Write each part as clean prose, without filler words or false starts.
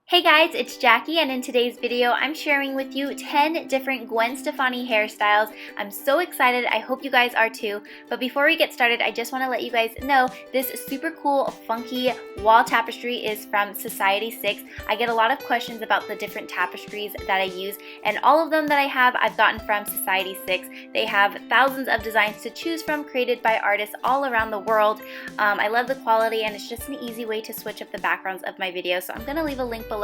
Hey guys, it's Jackie, and in today's video I'm sharing with you 10 different Gwen Stefani hairstyles. I'm so excited, I hope you guys are too. But before we get started, I just want to let you guys know this super cool, funky wall tapestry is from Society 6. I get a lot of questions about the different tapestries that I use, and all of them that I have I've gotten from Society 6. They have thousands of designs to choose from, created by artists all around the world. I love the quality, and it's just an easy way to switch up the backgrounds of my videos, so I'm going to leave a link below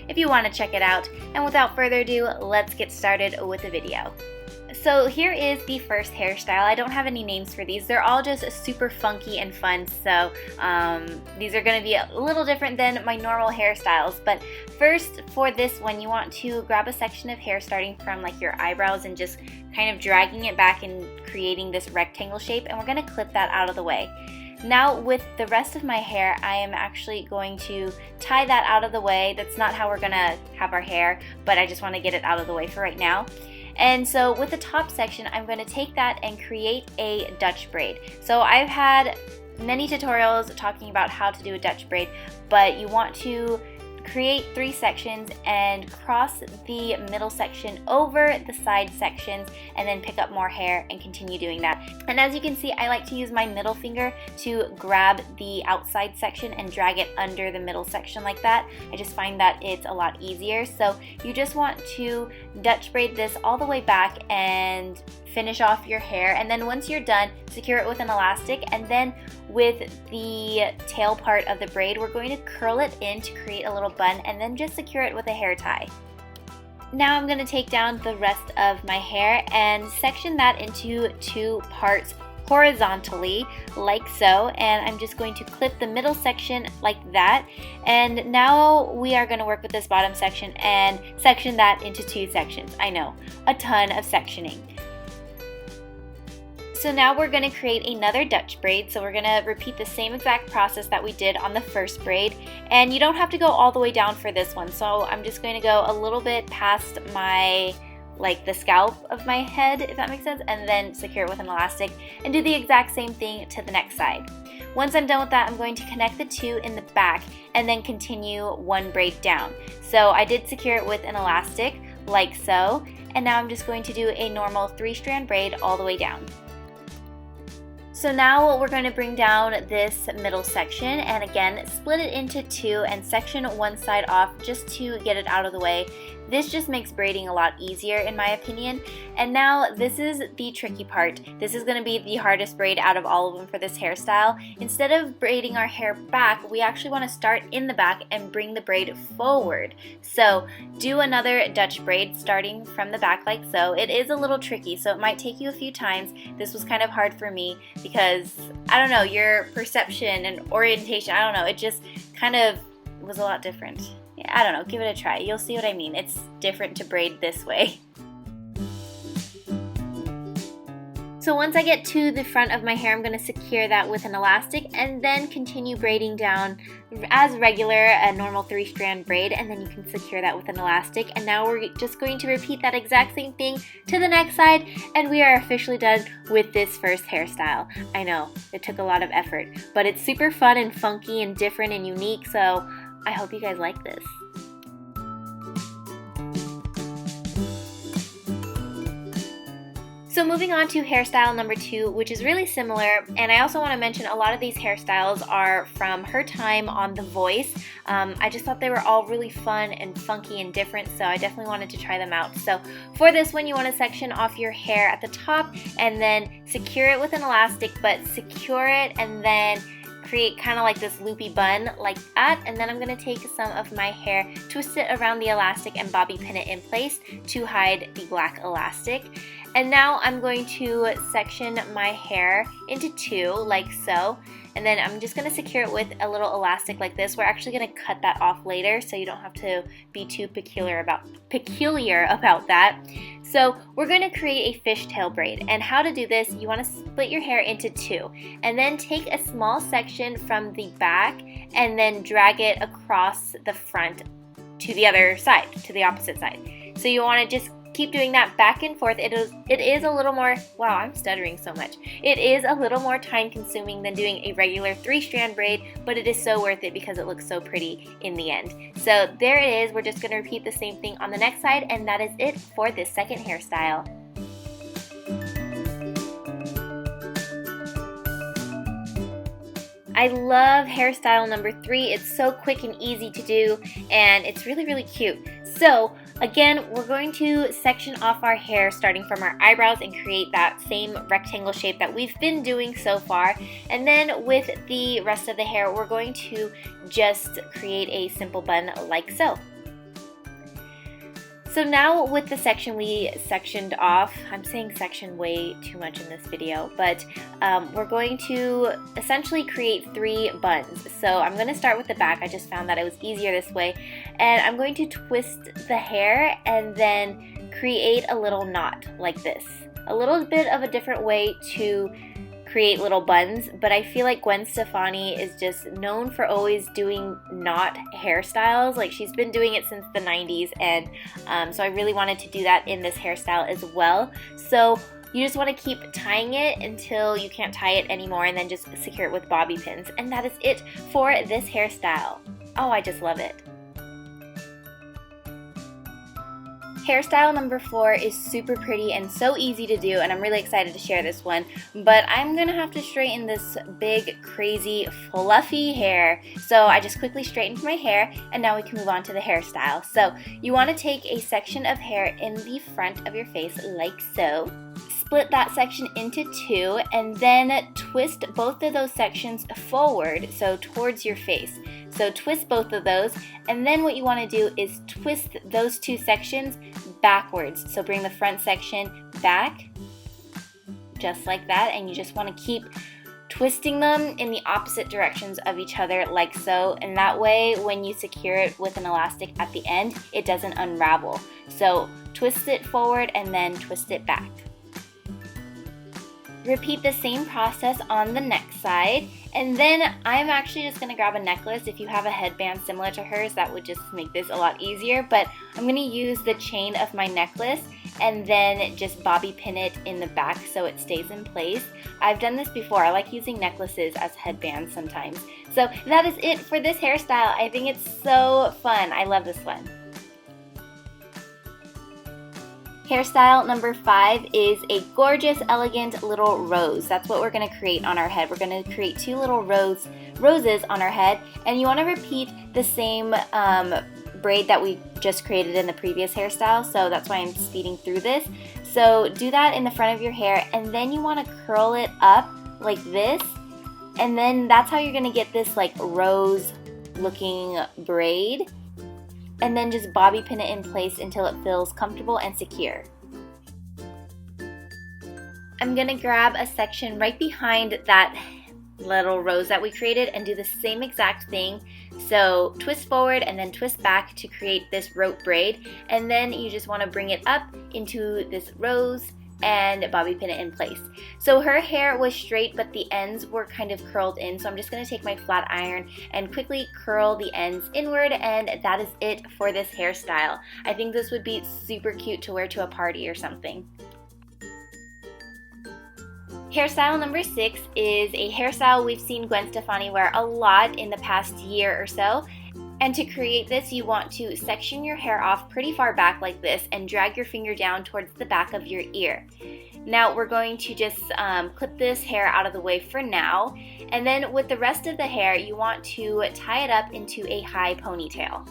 if you want to check it out. And without further ado, let's get started with the video. So here is the first hairstyle. I don't have any names for these. They're all just super funky and fun, so these are going to be a little different than my normal hairstyles. But first, for this one, you want to grab a section of hair starting from like your eyebrows and just kind of dragging it back and creating this rectangle shape, and we're going to clip that out of the way. Now with the rest of my hair, I am actually going to tie that out of the way. That's not how we're gonna have our hair, but I just want to get it out of the way for right now. And so with the top section, I'm going to take that and create a Dutch braid. So I've had many tutorials talking about how to do a Dutch braid, but you want to create 3 sections and cross the middle section over the side sections, and then pick up more hair and continue doing that. And as you can see, I like to use my middle finger to grab the outside section and drag it under the middle section like that. I just find that it's a lot easier. So you just want to Dutch braid this all the way back and finish off your hair, and then once you're done, secure it with an elastic, and then with the tail part of the braid, we're going to curl it in to create a little bun, and then just secure it with a hair tie. Now I'm going to take down the rest of my hair and section that into 2 parts horizontally, like so, and I'm just going to clip the middle section like that. And now we are going to work with this bottom section and section that into 2 sections. I know, a ton of sectioning. So now we're going to create another Dutch braid, so we're going to repeat the same exact process that we did on the first braid, and you don't have to go all the way down for this one, so I'm just going to go a little bit past my, like the scalp of my head, if that makes sense, and then secure it with an elastic and do the exact same thing to the next side. Once I'm done with that, I'm going to connect the 2 in the back and then continue 1 braid down. So I did secure it with an elastic, like so, and now I'm just going to do a normal 3-strand braid all the way down. So now we're going to bring down this middle section and again split it into 2 and section one side off just to get it out of the way. This just makes braiding a lot easier in my opinion. And now this is the tricky part. This is going to be the hardest braid out of all of them for this hairstyle. Instead of braiding our hair back, we actually want to start in the back and bring the braid forward. So do another Dutch braid starting from the back like so. It is a little tricky, so it might take you a few times. This was kind of hard for me because, I don't know, your perception and orientation, I don't know, it just kind of was a lot different. Yeah, I don't know, give it a try. You'll see what I mean. It's different to braid this way. So once I get to the front of my hair, I'm going to secure that with an elastic and then continue braiding down as regular, a normal 3-strand braid, and then you can secure that with an elastic. And now we're just going to repeat that exact same thing to the next side, and we are officially done with this first hairstyle. I know, it took a lot of effort, but it's super fun and funky and different and unique, so I hope you guys like this. So moving on to hairstyle number 2, which is really similar, and I also want to mention a lot of these hairstyles are from her time on The Voice. I just thought they were all really fun and funky and different, so I definitely wanted to try them out. So for this one, you want to section off your hair at the top and then secure it with an elastic, but secure it and then create kind of like this loopy bun like that, and then I'm going to take some of my hair, twist it around the elastic and bobby pin it in place to hide the black elastic. And now I'm going to section my hair into 2 like so, and then I'm just going to secure it with a little elastic like this. We're actually going to cut that off later, so you don't have to be too peculiar about that. So we're going to create a fishtail braid, and how to do this, you want to split your hair into 2 and then take a small section from the back and then drag it across the front to the other side, to the opposite side. So you want to just keep doing that back and forth. It is a little more, wow, I'm stuttering so much. It is a little more time consuming than doing a regular 3-strand braid, but it is so worth it because it looks so pretty in the end. So there it is. We're just going to repeat the same thing on the next side, and that is it for this second hairstyle. I love hairstyle number 3. It's so quick and easy to do, and it's really, really cute. So again, we're going to section off our hair starting from our eyebrows and create that same rectangle shape that we've been doing so far. And then with the rest of the hair, we're going to just create a simple bun like so. So now with the section we sectioned off, I'm saying section way too much in this video, but we're going to essentially create 3 buns. So I'm going to start with the back. I just found that it was easier this way. And I'm going to twist the hair and then create a little knot like this. A little bit of a different way to create little buns, but I feel like Gwen Stefani is just known for always doing knot hairstyles. Like, she's been doing it since the 90s, and so I really wanted to do that in this hairstyle as well. So you just want to keep tying it until you can't tie it anymore, and then just secure it with bobby pins. And that is it for this hairstyle. Oh, I just love it. Hairstyle number 4 is super pretty and so easy to do, and I'm really excited to share this one, but I'm gonna have to straighten this big, crazy, fluffy hair. So I just quickly straightened my hair, and now we can move on to the hairstyle. So you want to take a section of hair in the front of your face like so. Split that section into 2, and then twist both of those sections forward, so towards your face. So twist both of those, and then what you want to do is twist those 2 sections backwards. So bring the front section back, just like that, and you just want to keep twisting them in the opposite directions of each other like so, and that way when you secure it with an elastic at the end, it doesn't unravel. So twist it forward and then twist it back. Repeat the same process on the next side, and then I'm actually just going to grab a necklace. If you have a headband similar to hers, that would just make this a lot easier, but I'm going to use the chain of my necklace and then just bobby pin it in the back so it stays in place. I've done this before. I like using necklaces as headbands sometimes. So that is it for this hairstyle. I think it's so fun. I love this one. Hairstyle number 5 is a gorgeous, elegant little rose. That's what we're going to create on our head. We're going to create 2 little roses on our head, and you want to repeat the same braid that we just created in the previous hairstyle, so that's why I'm speeding through this. So do that in the front of your hair, and then you want to curl it up like this, and then that's how you're going to get this like rose looking braid. And then just bobby pin it in place until it feels comfortable and secure. I'm going to grab a section right behind that little rose that we created and do the same exact thing. So twist forward and then twist back to create this rope braid, and then you just want to bring it up into this rose and bobby pin it in place. So her hair was straight, but the ends were kind of curled in, so I'm just going to take my flat iron and quickly curl the ends inward, and that is it for this hairstyle. I think this would be super cute to wear to a party or something. Hairstyle number 6 is a hairstyle we've seen Gwen Stefani wear a lot in the past year or so. And to create this, you want to section your hair off pretty far back like this and drag your finger down towards the back of your ear. Now we're going to just clip this hair out of the way for now, and then with the rest of the hair you want to tie it up into a high ponytail.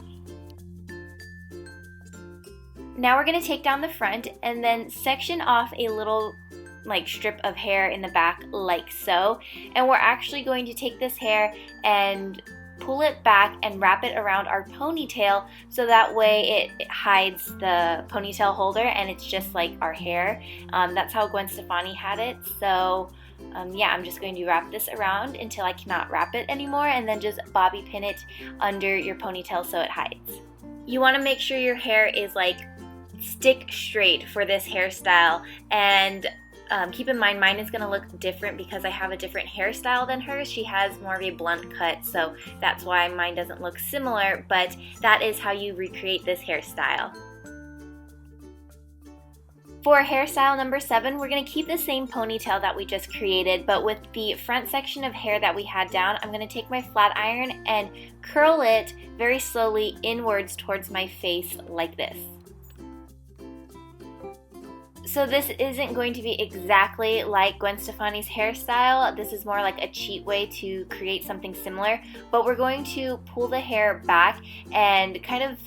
Now we're going to take down the front and then section off a little like strip of hair in the back like so, and we're actually going to take this hair and pull it back and wrap it around our ponytail, so that way it hides the ponytail holder and it's just like our hair. That's how Gwen Stefani had it. So yeah, I'm just going to wrap this around until I cannot wrap it anymore, and then just bobby pin it under your ponytail so it hides. You want to make sure your hair is like stick straight for this hairstyle, and keep in mind mine is going to look different because I have a different hairstyle than hers. She has more of a blunt cut, so that's why mine doesn't look similar, but that is how you recreate this hairstyle. For hairstyle number 7, we're going to keep the same ponytail that we just created, but with the front section of hair that we had down, I'm going to take my flat iron and curl it very slowly inwards towards my face like this. So this isn't going to be exactly like Gwen Stefani's hairstyle. This is more like a cheat way to create something similar, but we're going to pull the hair back and kind of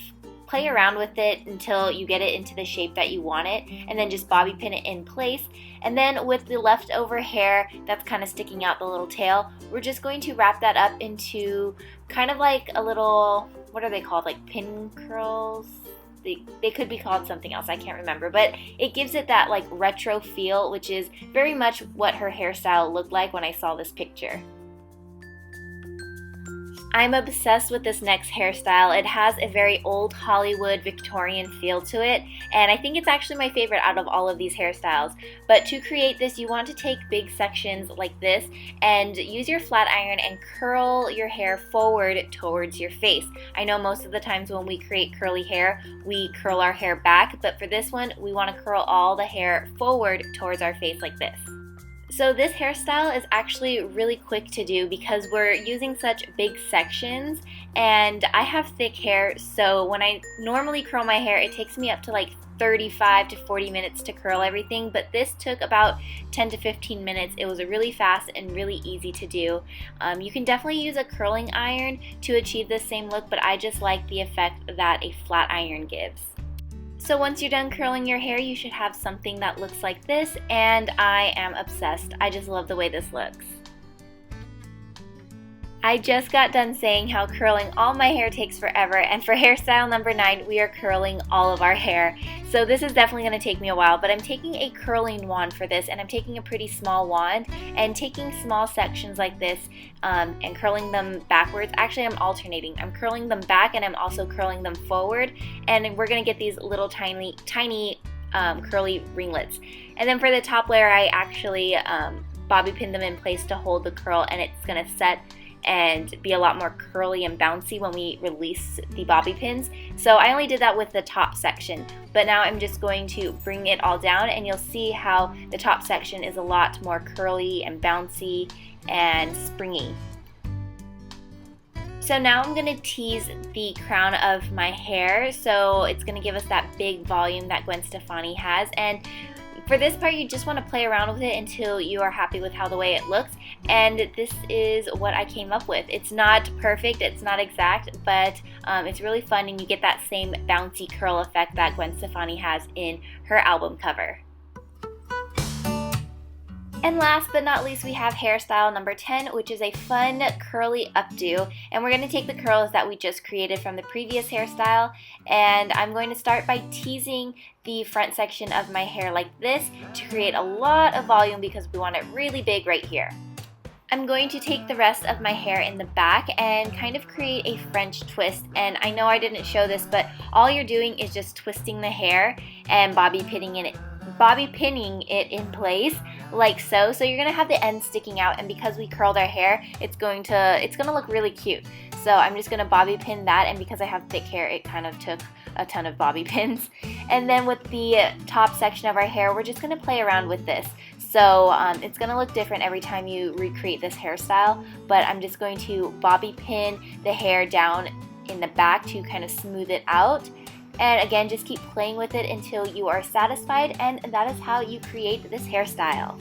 play around with it until you get it into the shape that you want it, and then just bobby pin it in place. And then with the leftover hair that's kind of sticking out the little tail, we're just going to wrap that up into kind of like a little, what are they called, like pin curls? They could be called something else, I can't remember, but it gives it that like retro feel, which is very much what her hairstyle looked like when I saw this picture. I'm obsessed with this next hairstyle. It has a very old Hollywood Victorian feel to it, and I think it's actually my favorite out of all of these hairstyles. But to create this, you want to take big sections like this and use your flat iron and curl your hair forward towards your face. I know most of the times when we create curly hair, we curl our hair back, but for this one, we want to curl all the hair forward towards our face like this. So this hairstyle is actually really quick to do because we're using such big sections, and I have thick hair, so when I normally curl my hair, it takes me up to like 35 to 40 minutes to curl everything, but this took about 10 to 15 minutes. It was really fast and really easy to do. You can definitely use a curling iron to achieve the same look, but I just like the effect that a flat iron gives. So once you're done curling your hair, you should have something that looks like this, and I am obsessed. I just love the way this looks. I just got done saying how curling all my hair takes forever, and for hairstyle number 9, we are curling all of our hair. So this is definitely going to take me a while, but I'm taking a curling wand for this, and I'm taking a pretty small wand and taking small sections like this and curling them backwards. Actually, I'm alternating. I'm curling them back and I'm also curling them forward, and we're going to get these little tiny curly ringlets. And then for the top layer, I actually bobby pin them in place to hold the curl, and it's going to set and be a lot more curly and bouncy when we release the bobby pins. So I only did that with the top section, but now I'm just going to bring it all down, and you'll see how the top section is a lot more curly and bouncy and springy. So now I'm going to tease the crown of my hair, so it's going to give us that big volume that Gwen Stefani has. And for this part, you just want to play around with it until you are happy with how the way it looks, and this is what I came up with. It's not perfect, it's not exact, but it's really fun, and you get that same bouncy curl effect that Gwen Stefani has in her album cover. And last but not least, we have hairstyle number 10, which is a fun curly updo, and we're going to take the curls that we just created from the previous hairstyle, and I'm going to start by teasing the front section of my hair like this to create a lot of volume because we want it really big right here. I'm going to take the rest of my hair in the back and kind of create a French twist, and I know I didn't show this, but all you're doing is just twisting the hair and bobby pinning it in place like so. So you're gonna have the ends sticking out, and because we curled our hair, it's gonna look really cute. So I'm just gonna bobby pin that, and because I have thick hair, it kind of took a ton of bobby pins. And then with the top section of our hair, we're just gonna play around with this. So it's gonna look different every time you recreate this hairstyle, but I'm just going to bobby pin the hair down in the back to kind of smooth it out. And again, just keep playing with it until you are satisfied, and that is how you create this hairstyle.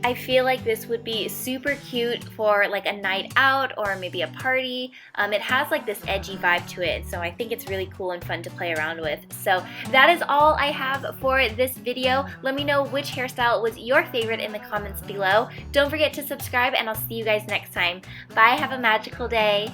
I feel like this would be super cute for like a night out or maybe a party. It has like this edgy vibe to it, so I think it's really cool and fun to play around with. So that is all I have for this video. Let me know which hairstyle was your favorite in the comments below. Don't forget to subscribe, and I'll see you guys next time. Bye, have a magical day.